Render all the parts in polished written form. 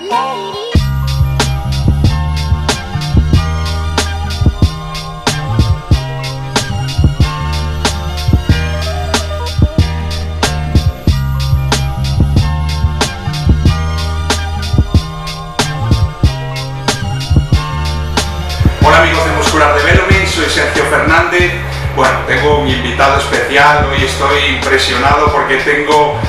Hola amigos de Muscular, soy Sergio Fernández. Bueno, tengo un invitado especial, hoy estoy impresionado porque tengo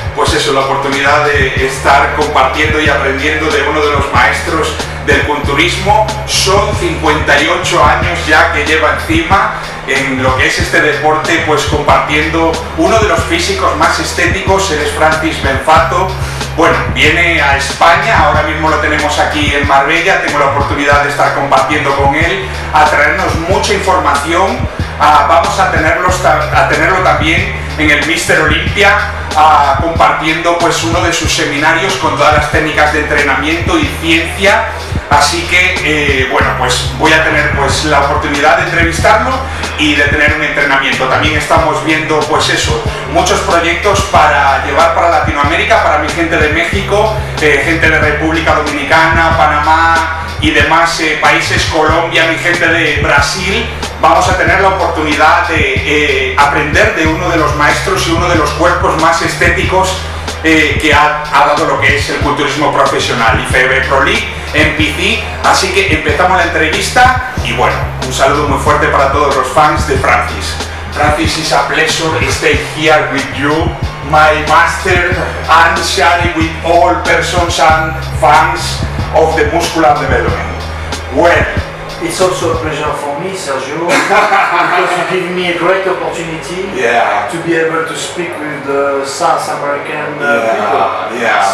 la oportunidad de estar compartiendo y aprendiendo de uno de los maestros del culturismo. Son 58 años ya que lleva encima en lo que es este deporte, compartiendo uno de los físicos más estéticos. Él es Francis Benfatto. Bueno, viene a España, ahora mismo lo tenemos aquí en Marbella, tengo la oportunidad de estar compartiendo con él, a traernos mucha información. Vamos a tenerlo también en el Mr. Olympia, compartiendo uno de sus seminarios con todas las técnicas de entrenamiento y ciencia. Así que voy a tener la oportunidad de entrevistarlo y de tener un entrenamiento. También estamos viendo muchos proyectos para llevar para Latinoamérica, para mi gente de México, gente de República Dominicana, Panamá y demás países, Colombia, mi gente de Brasil. Vamos a tener la oportunidad de aprender de uno de los maestros y uno de los cuerpos más estéticos que ha dado lo que es el culturismo profesional, IFBB Pro Francis. Así que empezamos la entrevista y un saludo muy fuerte para todos los fans de Francis. Francis, it's a pleasure to stay here with you, my master, and sharing with all persons and fans of the muscular development. Well, it's also a pleasure for me, Sergio, because you give me a great opportunity to be able to speak with the South American people.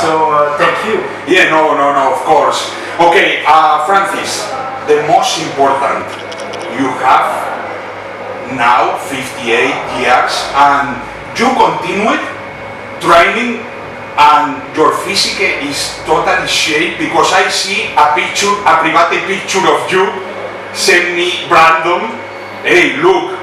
So thank you. Yeah, no, of course. Okay, Francis, the most important, you have now 58 years and you continued training and your physique is totally shaped, because I see a private picture of you, send me Brandon, hey look,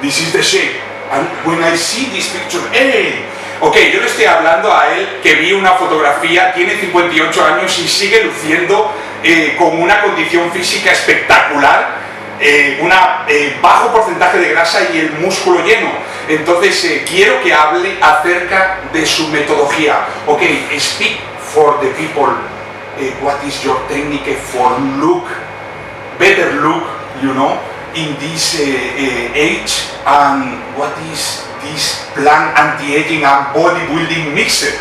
this is the shape, and when I see this picture, hey, ok, yo le estoy hablando a él que vi una fotografía, tiene 58 años y sigue luciendo con una condición física espectacular, bajo porcentaje de grasa y el músculo lleno. Entonces quiero que hable acerca de su metodología. Ok, speak for the people, what is your technique for better look, in this age, and what is this plan anti-aging and bodybuilding mixed?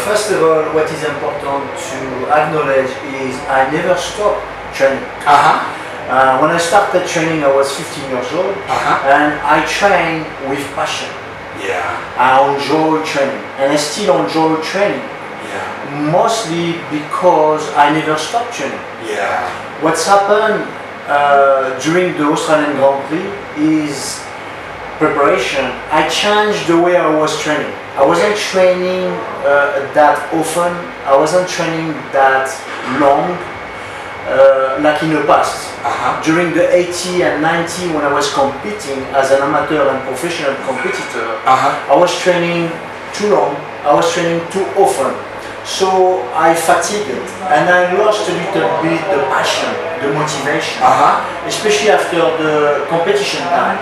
First of all, what is important to acknowledge is I never stopped training. When I started training, I was 15 years old, and I trained with passion. I enjoy training, and I still enjoy training. Mostly because I never stopped training. What's happened during the Australian Grand Prix is preparation. I changed the way I was training. I wasn't training that often. I wasn't training that long like in the past. During the 80 and 90, when I was competing as an amateur and professional competitor, I was training too long. I was training too often. So I fatigued and I lost a little bit the passion, the motivation, especially after the competition time.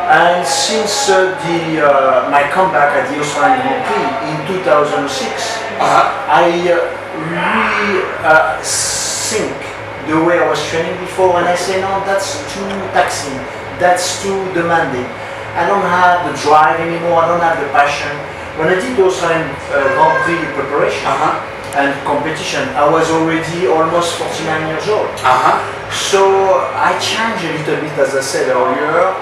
And since my comeback at the Australian Grand Prix in 2006, I rethink the way I was training before, and I say, no, that's too taxing, that's too demanding. I don't have the drive anymore, I don't have the passion. When I did the Australian Grand Prix preparation and competition, I was already almost 49 years old. So I changed a little bit, as I said earlier,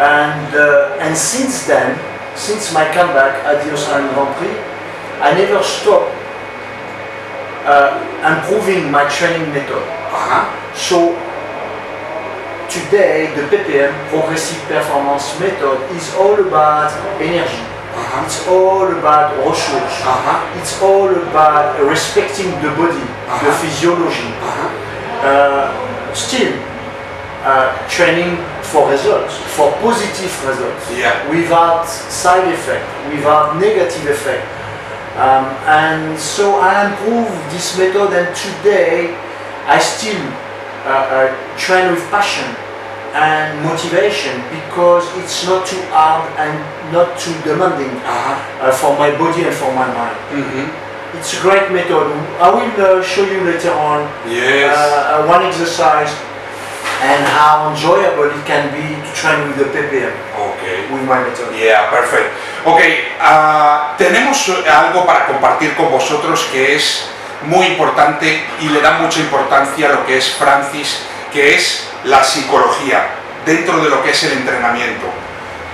and since then, since my comeback at the Australian Grand Prix, I never stopped improving my training method. So today, the PPM, Progressive Performance Method, is all about energy. It's all about ressources. It's all about respecting the body, the physiology. Still training for results, for positive results, without side effect, without negative effect. And so I improved this method, and today I still train with passion and motivation, because it's not too hard and not too demanding for my body and for my mind. It's a great method. I will show you later on one exercise and how enjoyable it can be to train with the ppm. With my method. Yeah, perfect. Ok, tenemos algo para compartir con vosotros que es muy importante y le da mucha importancia a lo que es Francis, que es la psicología dentro de lo que es el entrenamiento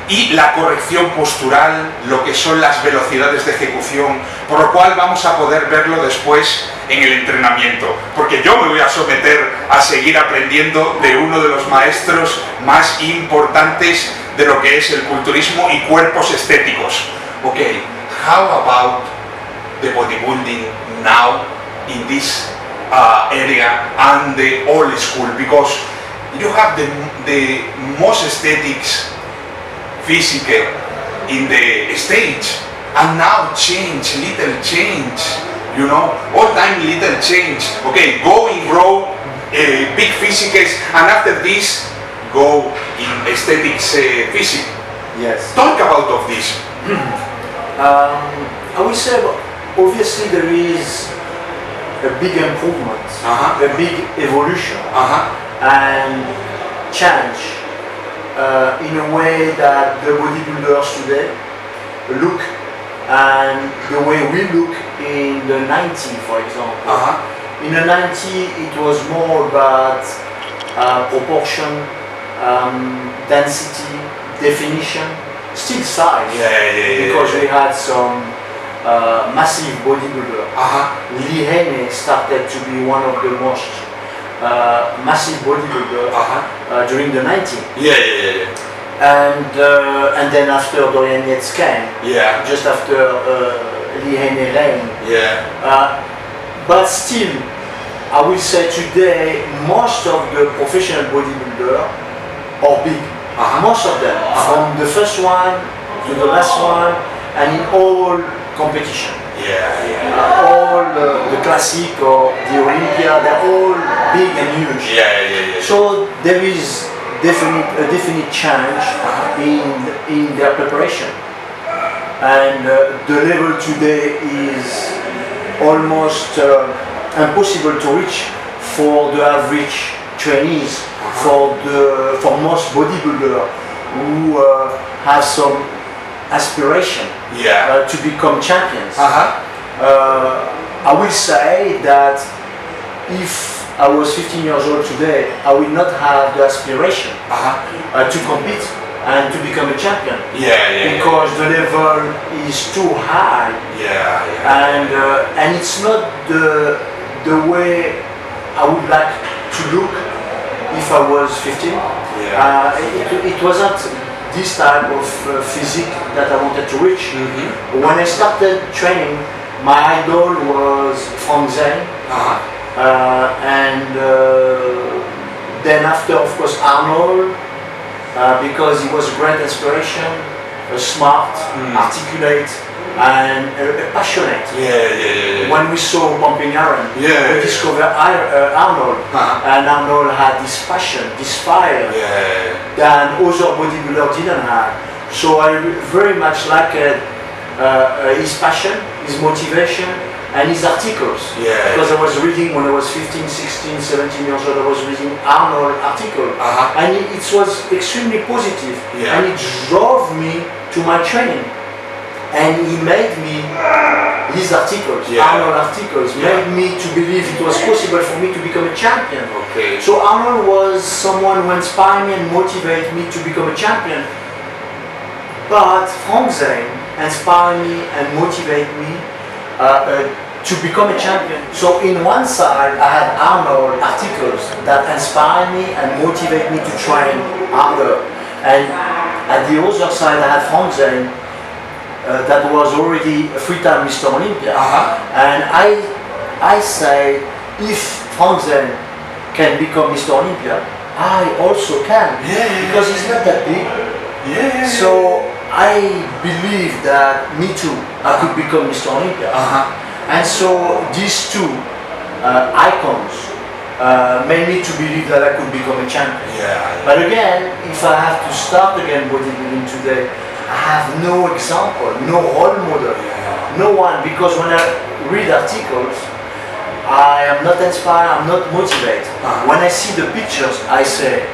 y la corrección postural, lo que son las velocidades de ejecución, por lo cual vamos a poder verlo después en el entrenamiento, porque yo me voy a someter a seguir aprendiendo de uno de los maestros más importantes de lo que es el culturismo y cuerpos estéticos. Ok, how about the bodybuilding now in this area and the old school, because you have the most aesthetics physical in the stage, and now little change, you know, all time little change. Okay, go in raw, big physicals, and after this go in aesthetics physics. Yes. Talk about of this. I would say, obviously there is a big improvement, a big evolution, and change in a way that the bodybuilders today look, and the way we look in the 90s, for example. In the 90s it was more about proportion, density, definition, still size, because we had some massive bodybuilder. Leyenda started to be one of the most massive bodybuilder during the 90s. And then after Dorian Yates came, just after Leyenda reigned. But still, I will say today, most of the professional bodybuilder are big. Most of them, from the first one to the last one, and in all competition. All the classic or the Olympia, they're all big and huge. So there is a definite change in their preparation, and the level today is almost impossible to reach for the average trainees, for most bodybuilders who have some aspiration to become champions. I will say that if I was 15 years old today, I will not have the aspiration to compete and to become a champion, because the level is too high, and it's not the way I would like to look if I was 15. It wasn't this type of physique that I wanted to reach. When I started training, my idol was Fdez, and then after, of course, Arnold, because he was a great inspiration, smart, articulate, and passionate. When we saw Pumping Iron, we discovered Arnold, and Arnold had this passion, this fire that other bodybuilders didn't have. So I very much liked his passion, his motivation, and his articles. Because I was reading when I was 15, 16, 17 years old, I was reading Arnold article, and it was extremely positive, and it drove me to my training. And he made me, his articles, Arnold articles, made me to believe it was possible for me to become a champion. So Arnold was someone who inspired me and motivated me to become a champion. But Fdez inspired me and motivated me to become a champion. So in one side I had Arnold articles that inspired me and motivated me to train harder. And at the other side I had Fdez, that was already a three-time Mr. Olympia. And I say, if Fdez can become Mr. Olympia, I also can, because he's not that big. So I believe that me too, I could become Mr. Olympia. And so these two icons made me to believe that I could become a champion. But again, if I have to start again bodybuilding today, I have no example, no role model, no one, because when I read articles, I am not inspired, I'm not motivated. When I see the pictures, I say,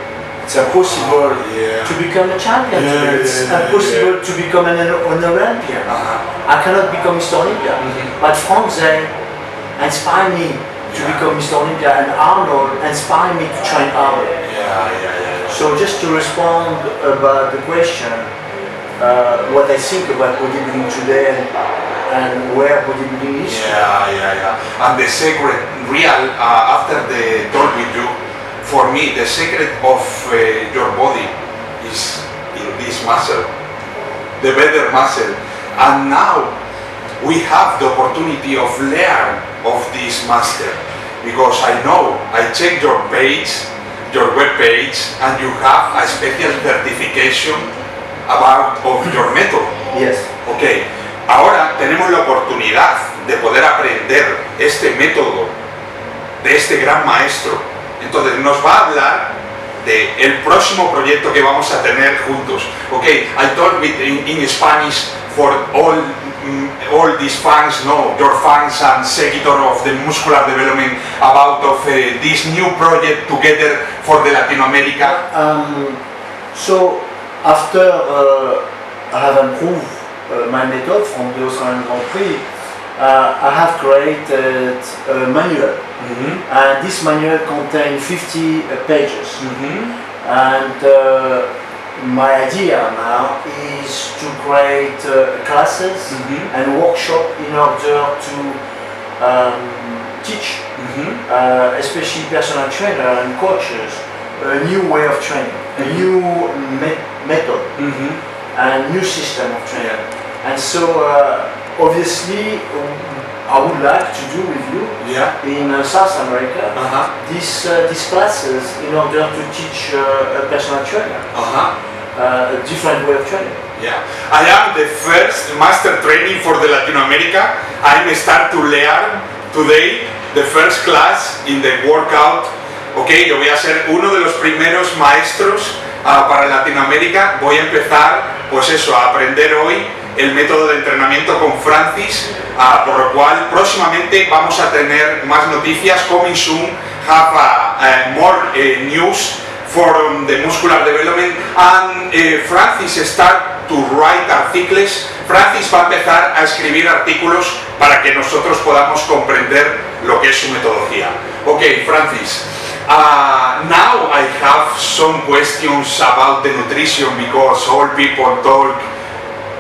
it's impossible to become a champion today. It's impossible to become an Olympian. I cannot become Mr. Olympia. But Frank Zane inspired me to become Mr. Olympia, and Arnold inspired me to train harder. So just to respond about the question, what I think about bodybuilding today and where bodybuilding is. And the secret, after the talk with you, for me, the secret of your body is in this muscle, the better muscle. And now we have the opportunity of learn of this master, because I know, I check your page, your web page, and you have a special certification about of your method. Okay. Ahora tenemos la oportunidad de poder aprender este método de este gran maestro. Entonces nos va a hablar de el próximo proyecto que vamos a tener juntos. Okay, I talk in Spanish for all these fans, your fans and seguidor of the muscular development, about of this new project together for the Latin America. So after I have improved my method from the Australian Grand Prix, I have created a manual, and this manual contains 50 pages. And my idea now is to create classes and workshop in order to teach, especially personal trainer and coaches, a new way of training, a new method, and new system of training. And so obviously I would like to do with you in South America these classes in order to teach a personal trainer a different way of training. I am the first master training for the Latin America. I may start to learn today the first class in the workout. Okay, yo voy a ser uno de los primeros maestros para Latinoamérica. Voy a empezar, pues eso, a aprender hoy el método de entrenamiento con Francis, por lo cual próximamente vamos a tener más noticias. Coming soon, have more news for the muscular development, and Francis start to write articles. Francis va a empezar a escribir artículos para que nosotros podamos comprender lo que es su metodología. Okay, Francis. Now I have some questions about the nutrition, because all people talk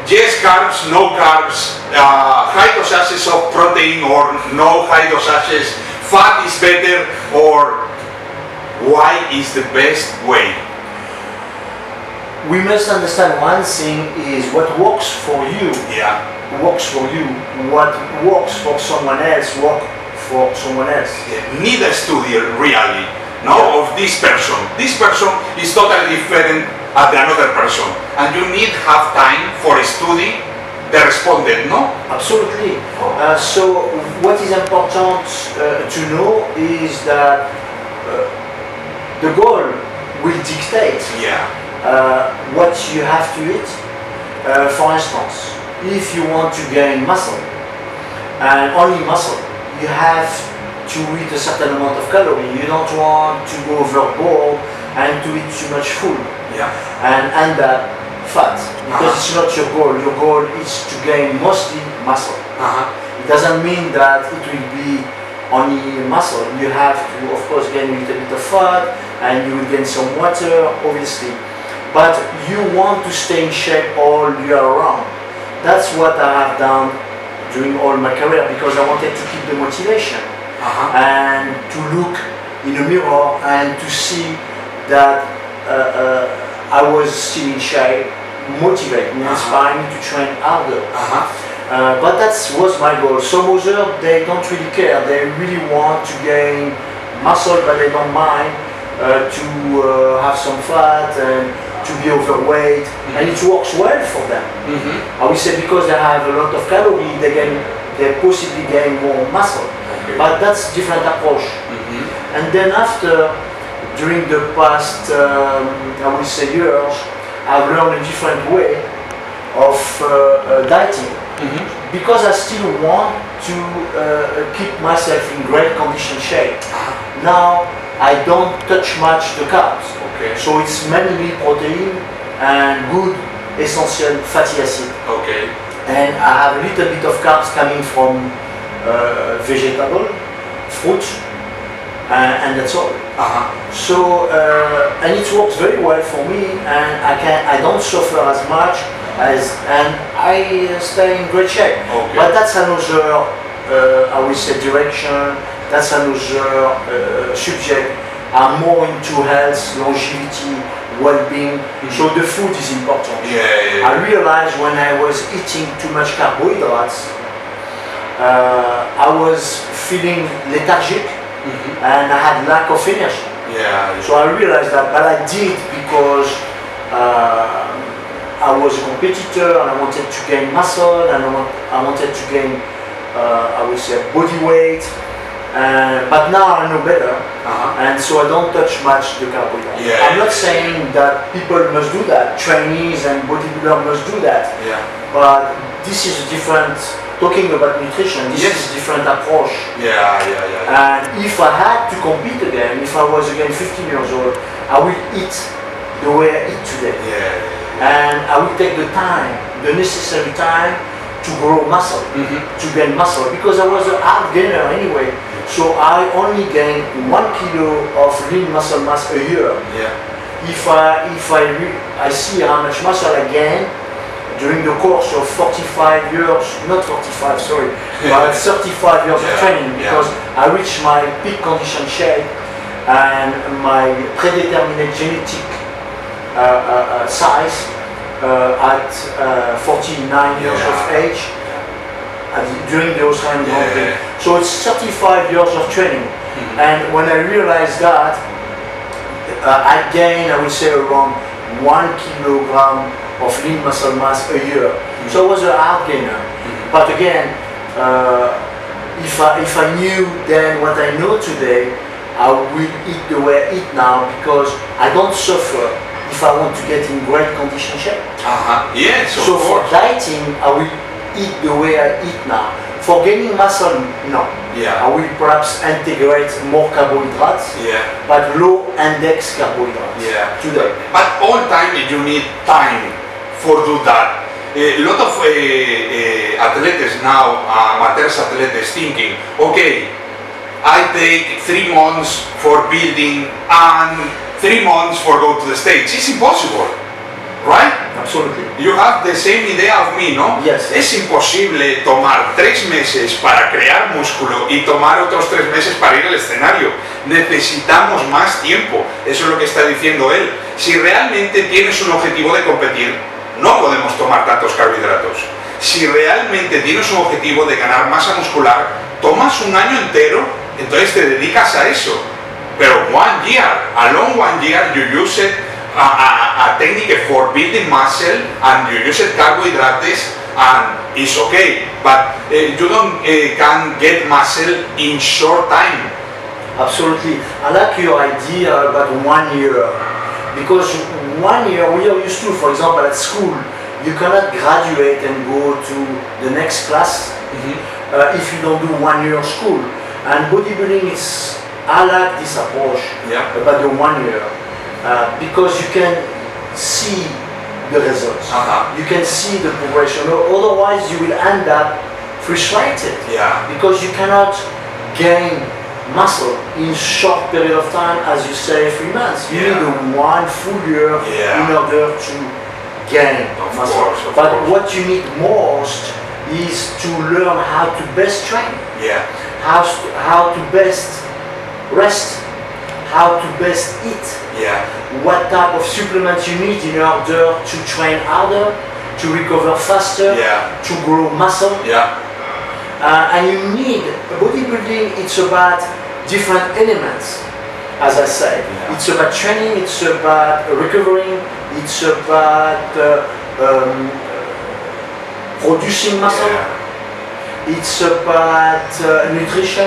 yes carbs, no carbs, high dosages of protein or no high dosages, fat is better, or why is the best way? We must understand one thing is what works for you works for you, what works for someone else works for someone else. Need a study really, of this person. This person is totally different at the another person, and you need have time for study the respondent, no? Absolutely. So what is important to know is that the goal will dictate what you have to eat. For instance, if you want to gain muscle, and only muscle, you have to eat a certain amount of calories. You don't want to go overboard and to eat too much food and end up fat, because it's not your goal. Your goal is to gain mostly muscle. It doesn't mean that it will be only muscle. You have to, of course, gain a little bit of fat, and you will gain some water, obviously. But you want to stay in shape all year round. That's what I have done during all my career, because I wanted to keep the motivation and to look in the mirror and to see that I was still in shape, motivated, inspiring me to train harder. But that was my goal. Some others, they don't really care. They really want to gain muscle, but they don't mind to have some fat and to be overweight, and it works well for them. I would say because they have a lot of calories, they possibly gain more muscle. But that's different approach. And then after, during the past, I would say years, I've learned a different way of dieting. Because I still want to keep myself in great condition shape. Now I don't touch much the carbs. So it's mainly protein and good essential fatty acid. And I have a little bit of carbs coming from vegetable, fruit, and that's all. So and it works very well for me, and I don't suffer as much and I stay in great shape. But that's another I will say direction. That's another subject. I'm more into health, longevity, well-being. So the food is important. I realized when I was eating too much carbohydrates, I was feeling lethargic and I had lack of energy. So I realized that, but I did because I was a competitor and I wanted to gain muscle and I wanted to gain, I would say, body weight. But now I know better, and so I don't touch much the carbohydrates. I'm not saying that people must do that, trainees and bodybuilders must do that, but this is a different, talking about nutrition, this is a different approach. And if I had to compete again, if I was again 15 years old, I will eat the way I eat today. And I will take the time, the necessary time to grow muscle, to gain muscle, because I was a hard gainer anyway. So I only gain 1 kilo of lean muscle mass a year. If I see how much muscle I gain during the course of 45 years, not 45, sorry, but 35 years of training, because I reached my peak condition shape and my predetermined genetic size at 49 years of age. During the Australian Grand Prix. So it's 35 years of training. And when I realized that, I gained, I would say, around 1 kilogram of lean muscle mass a year. So I was a hard gainer. But again, if I knew then what I know today, I will eat the way I eat now, because I don't suffer if I want to get in great condition shape. So for dieting, I will eat the way I eat now. For gaining muscle, no. I will perhaps integrate more carbohydrates, but low index carbohydrates today. But all time you need time for do that. A lot of athletes now, amateur athletes, thinking, okay, I take 3 months for building and 3 months for go to the States. It's impossible. Right? Absolutely. You have the same idea of me, ¿no? Es imposible tomar 3 meses para crear músculo y tomar otros 3 meses para ir al escenario. Necesitamos más tiempo. Eso es lo que está diciendo él. Si realmente tienes un objetivo de competir, no podemos tomar tantos carbohidratos. Si realmente tienes un objetivo de ganar masa muscular, tomas un año entero, entonces te dedicas a eso. Pero 1 year, along 1 year, you use it a technique for building muscle and you use carbohydrates and it's okay, but you don't can get muscle in short time. Absolutely. I like your idea about 1 year, because 1 year we are used to, for example, at school, you cannot graduate and go to the next class if you don't do 1 year of school. And bodybuilding is, I like this approach about the 1 year. Because you can see the results, you can see the progression. Otherwise, you will end up frustrated because you cannot gain muscle in short period of time, as you say, 3 months. You need 1 full year in order to gain muscle. But what you need most is to learn how to best train, how to best rest, how to best eat, what type of supplements you need in order to train harder, to recover faster, to grow muscle. And you need, bodybuilding, it's about different elements. as I said. It's about training, it's about recovering, it's about producing muscle. It's about nutrition,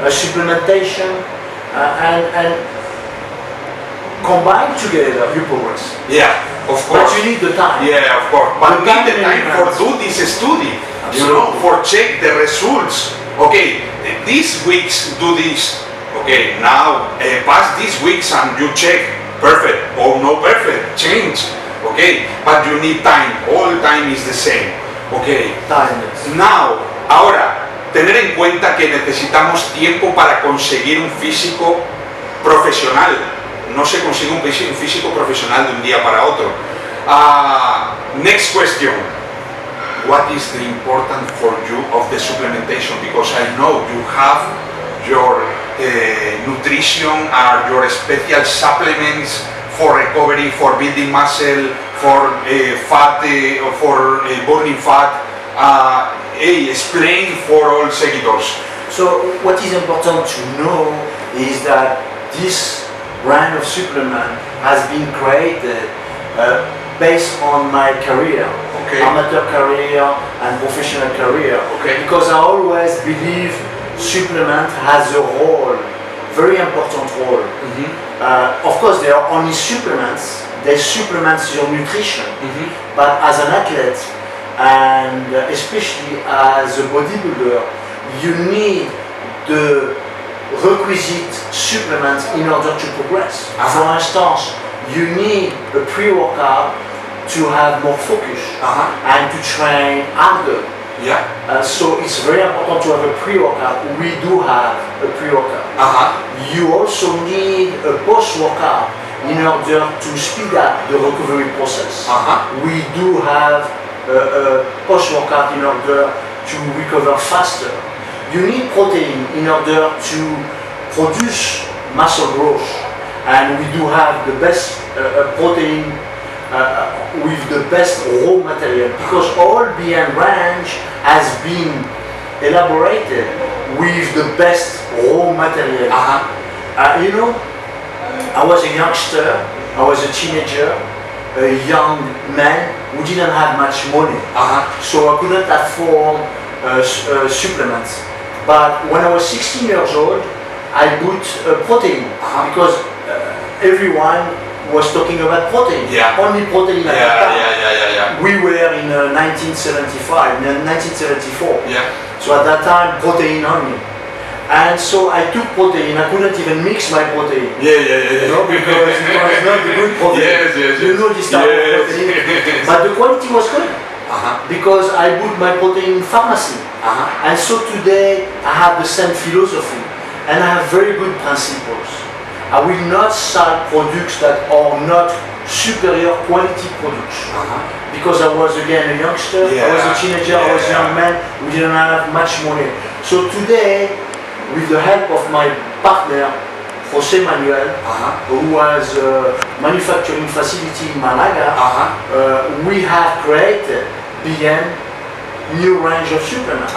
supplementation, and combined together you progress. Yeah, of course. But you need the time. Yeah, of course. But you need the time for do this study, you know, for check the results. Okay, these weeks do this. Okay, now pass these weeks and you check perfect or no perfect, change. Okay, but you need time. All time is the same. Okay. Time. Now. Ahora, tener en cuenta que necesitamos tiempo para conseguir un físico profesional. No se consigue un físico profesional de un día para otro. Next question. What is the important for you of the supplementation? Because I know you have your nutrition or your special supplements for recovery, for building muscle, for fat, for burning fat. Explain for all seguidors. So what is important to know is that this brand of supplement has been created based on my career, amateur career and professional career. Because I always believe supplement has a role, very important role. Of course, there are only supplements. They supplement your nutrition, but as an athlete, and especially as a bodybuilder, you need the requisite supplements in order to progress. For instance, you need a pre-workout to have more focus and to train harder. So it's very important to have a pre-workout. We do have a pre-workout. You also need a post-workout in order to speed up the recovery process. We do have post-workout in order to recover faster. You need protein in order to produce muscle growth, and we do have the best protein with the best raw material, because all BN range has been elaborated with the best raw material. You know, I was a youngster, I was a teenager, a young man who didn't have much money, so I couldn't afford supplements. But when I was 16 years old, I bought protein because everyone was talking about protein, only protein at that time. We were in 1975, 1974, so at that time protein only. And so I took protein. I couldn't even mix my protein. You know, because it was not the good protein. You know this type of protein. But the quality was good. Because I bought my protein in pharmacy. And so today I have the same philosophy. And I have very good principles. I will not sell products that are not superior quality products. Because I was again a youngster, I was a teenager, I was a young man, we didn't have much money. So today, with the help of my partner, Jose Manuel, who has a manufacturing facility in Malaga, we have created BN new range of supplements.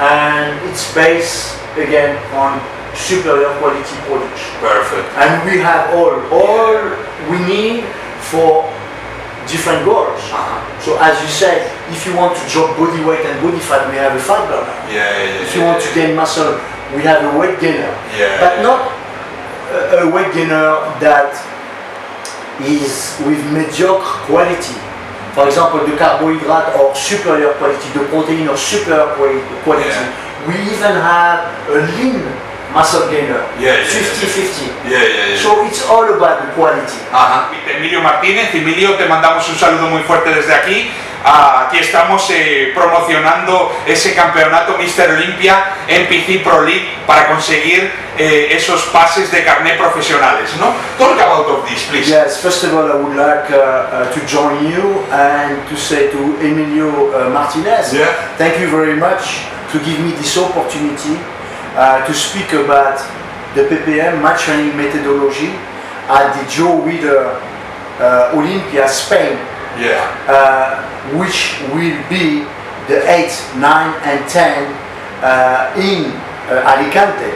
And it's based again on superior quality products. Perfect. And we have all we need for different goals. So as you said, if you want to drop body weight and body fat, we have a fat burner. If you want to gain muscle, we have a weight gainer. But not a weight gainer that is with mediocre quality. For example, the carbohydrate or superior quality, the protein or superior quality. We even have a lean muscle gainer, 50-50. So it's all about the quality. Emilio Martínez. Emilio, te mandamos un saludo muy fuerte desde aquí. Aquí estamos promocionando ese campeonato Mr. Olympia en IFBB Pro League para conseguir esos pases de carnet profesionales, ¿no? Talk about this, please. Yes, first of all, I would like to join you and to say to Emilio Martinez, thank you very much to give me this opportunity to speak about the PPM, my training methodology, at the Joe Weider Olympia, Spain, which will be the 8th, 9th and 10th in Alicante.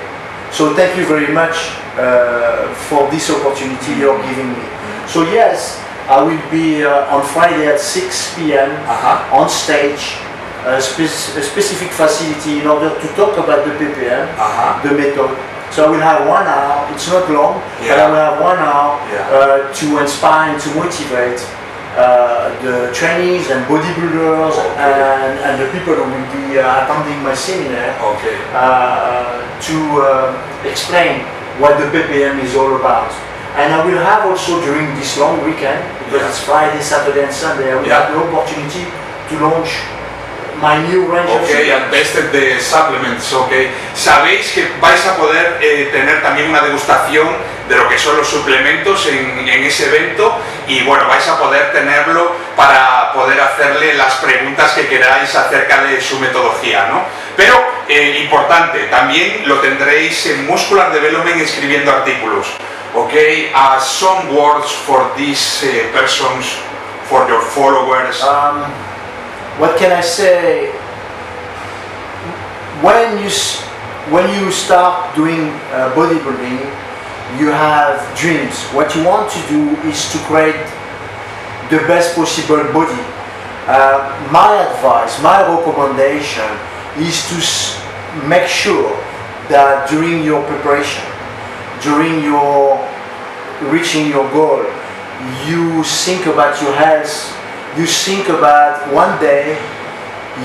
So thank you very much for this opportunity you're giving me. So yes, I will be on Friday at 6 p.m. On stage, a specific facility in order to talk about the PPM, the method. So I will have 1 hour, it's not long, but I will have 1 hour to inspire and to motivate the trainees and bodybuilders and the people who will be attending my seminar to explain what the PPM is all about. And I will have also during this long weekend, because it's Friday, Saturday and Sunday, I will have the opportunity to launch my new range of and tested the supplements, Sabéis que vais a poder tener también una degustación de lo que son los suplementos en ese evento y bueno, vais a poder tenerlo para poder hacerle las preguntas que queráis acerca de su metodología, ¿no? Pero, importante, también lo tendréis en Muscular Development escribiendo artículos, some words for these persons, for your followers. What can I say? When you start doing bodybuilding, you have dreams. What you want to do is to create the best possible body. My advice, my recommendation is to make sure that during your preparation, during your reaching your goal, you think about your health. You think about one day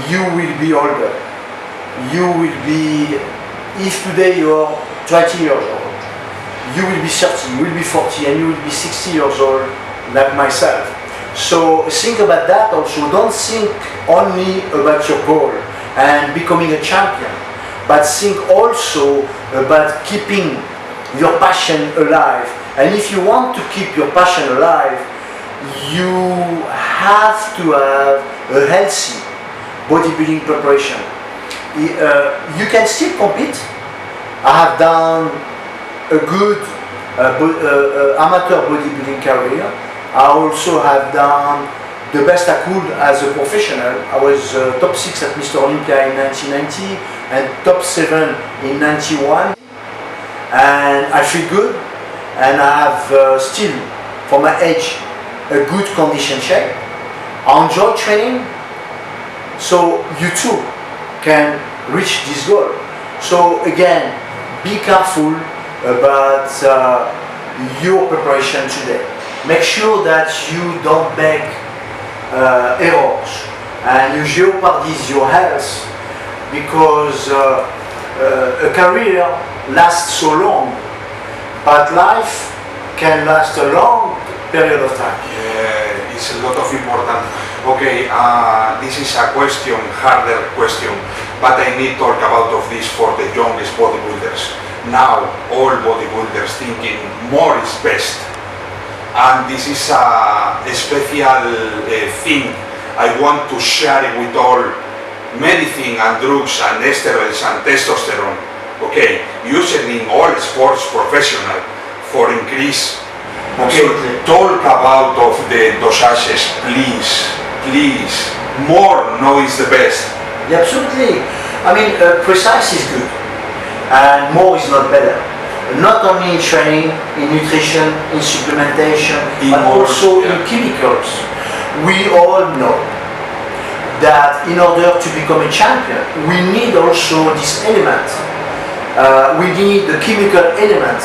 you will be older. You will be, if today you're 20 years old, you will be 30, you will be 40 and you will be 60 years old like myself. So think about that also. Don't think only about your goal and becoming a champion, but think also about keeping your passion alive. And if you want to keep your passion alive, you have to have a healthy bodybuilding preparation. You can still compete. I have done a good amateur bodybuilding career. I also have done the best I could as a professional. I was top 6 at Mr. Olympia in 1990 and top 7 in 91. And I feel good, and I have still, for my age, a good condition shape. I enjoy training, so you too can reach this goal. So again, be careful about your preparation today. Make sure that you don't make errors and you jeopardize your health, because a career lasts so long, but life can last a long period of time. Yeah, it's a lot of important. Okay, this is a question, harder question, but I need to talk about of this for the youngest bodybuilders. Now, all bodybuilders thinking more is best, and this is a special thing. I want to share it with all medicine and drugs and steroids and testosterone. Okay, used in all sports professional for increase. Okay, talk about of the dosages, please. More no is the best. Yeah, absolutely. I mean, precise is good, and more is not better. Not only in training, in nutrition, in supplementation, but also in chemicals. We all know that in order to become a champion, we need also this element. We need the chemical element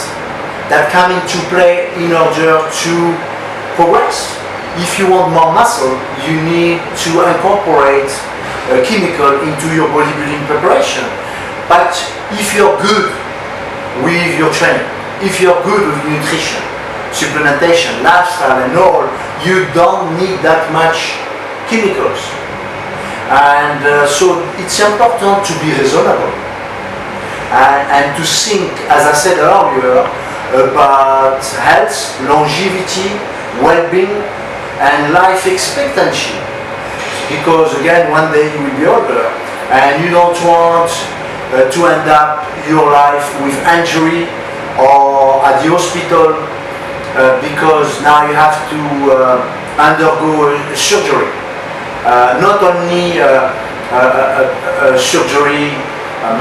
that come into play in order to progress. If you want more muscle, you need to incorporate a chemical into your bodybuilding preparation. But if you're good with your training, if you're good with nutrition, supplementation, lifestyle and all, you don't need that much chemicals. And so it's important to be reasonable and to think, as I said earlier, about health, longevity, well-being and life expectancy. Because again, one day you will be older and you don't want to end up your life with injury or at the hospital because now you have to undergo a surgery. Not only surgery,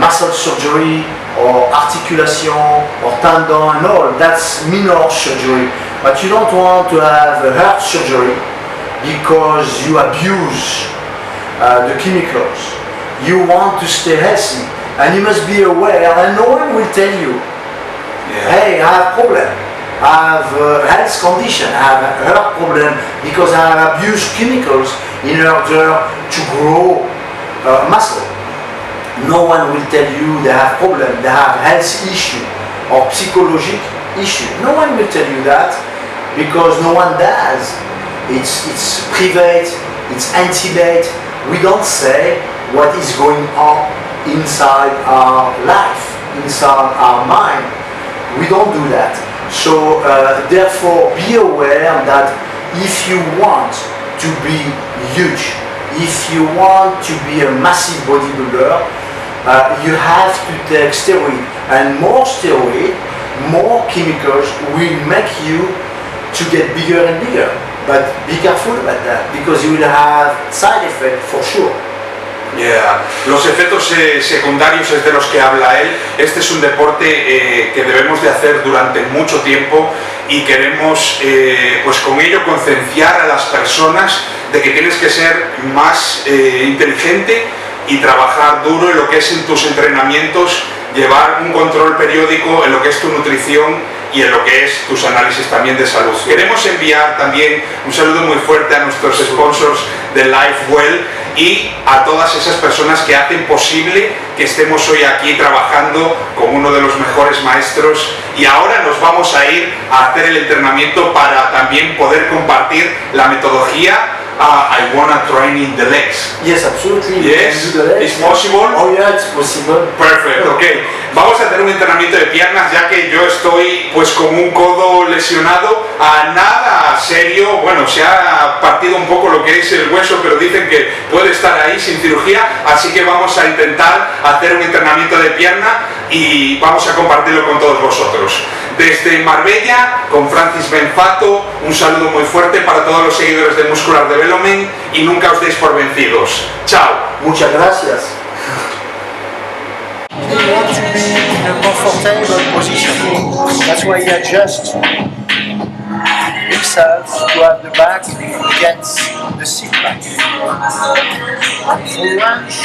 muscle surgery or articulation or tendon and all. That's minor surgery. But you don't want to have a heart surgery because you abuse the chemicals. You want to stay healthy, and you must be aware, and no one will tell you, hey, I have a problem, I have a health condition, I have a heart problem because I have abused chemicals in order to grow muscle. No one will tell you they have problem, they have health issue or psychological issue. No one will tell you that because no one does. It's private, it's intimate. We don't say what is going on inside our life, inside our mind. We don't do that. So therefore be aware that if you want to be huge, if you want to be a massive bodybuilder, you have to take steroid, and more steroid, more chemicals will make you to get bigger and bigger. But be careful about that because you will have side effects for sure. Yeah. Los efectos secundarios es de los que habla él. Este es un deporte que debemos de hacer durante mucho tiempo y queremos pues con ello concienciar a las personas de que tienes que ser más inteligente y trabajar duro en lo que es en tus entrenamientos, llevar un control periódico en lo que es tu nutrición y en lo que es tus análisis también de salud. Queremos enviar también un saludo muy fuerte a nuestros sponsors de LifeWell y a todas esas personas que hacen posible que estemos hoy aquí trabajando con uno de los mejores maestros, y ahora nos vamos a ir a hacer el entrenamiento para también poder compartir la metodología. I want to train in the legs. Yes, absolutely. Yes, it's possible. Oh yeah, it's possible. Perfect, ok. Vamos a hacer un entrenamiento de piernas, ya que yo estoy pues con un codo lesionado, a nada serio. Bueno, se ha partido un poco lo que es el hueso, pero dicen que puede estar ahí sin cirugía, así que vamos a intentar hacer un entrenamiento de pierna y vamos a compartirlo con todos vosotros. Desde Marbella, con Francis Benfatto, un saludo muy fuerte para todos los seguidores de Muscular Development y nunca os deis por vencidos. Chao. Muchas gracias. He wants to be in a comfortable position. That's why he adjusts himself to have the back against the seat back. Full range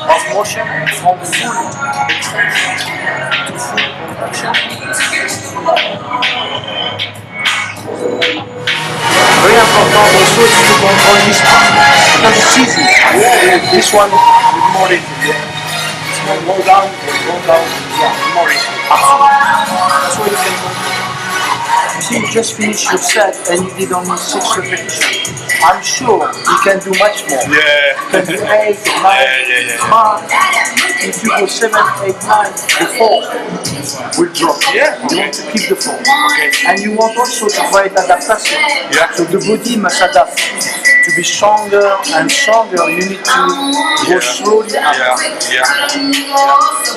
of motion from full extension to full contraction. Very important also is to control this part because it's easy. This one with more easy. This one go down, yeah, more easy. That's why you can control. You see, you just finished your set and you did only 6 repetitions. I'm sure you can do much more. Yeah. You can do 8, 9, but if you go 7, 8, 9, the 4 will drop. Yeah. You want to keep the 4. Okay. And you want also to provide adaptation. Yeah. So the body must adapt. To be stronger and stronger, you need to go slowly up. Yeah.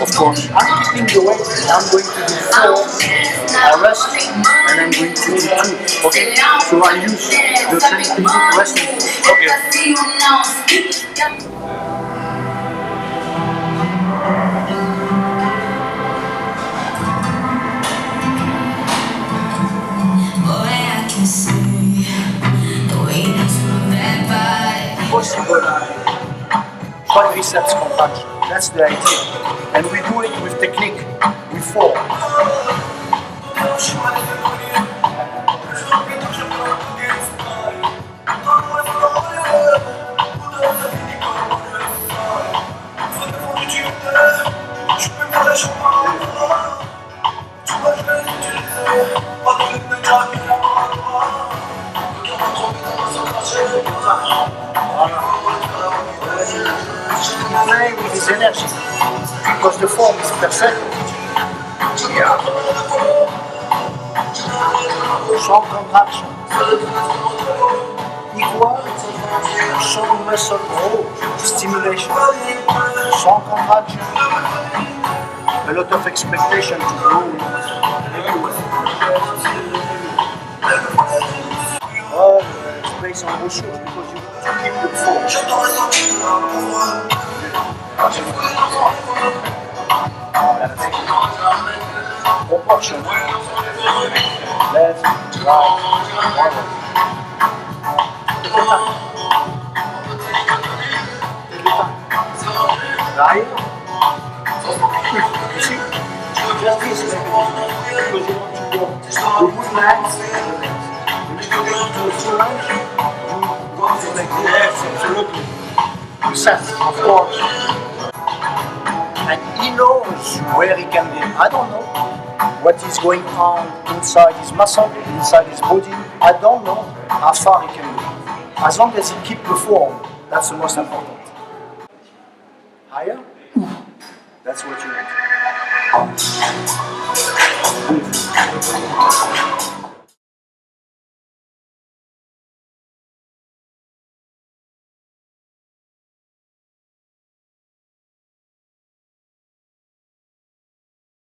Of course. I'm keeping the weight. I'm going to do 4. I rest and I'm going to do 2. Okay. So I use the training technique resting. Okay. Possible quadriceps contraction. That's the idea. And we do it with technique. We fall. Play with his energy because the form is perfect. Yeah. Strong contraction equal strong muscle growth, stimulation. Strong contraction, a lot of expectation to grow everywhere. Space on your shoes because you want to keep the form. proportion. Left, right, forward. Take your time. Take your time. Right. You see? Just this make a difference. Because you want to go the good legs, the legs. When you go to the full lunge, you want to make the legs absolutely. You set, of course. And he knows where he can be. I don't know what is going on inside his muscle, inside his body. I don't know how far he can go. As long as he keeps the form, that's the most important. Higher? That's what you want.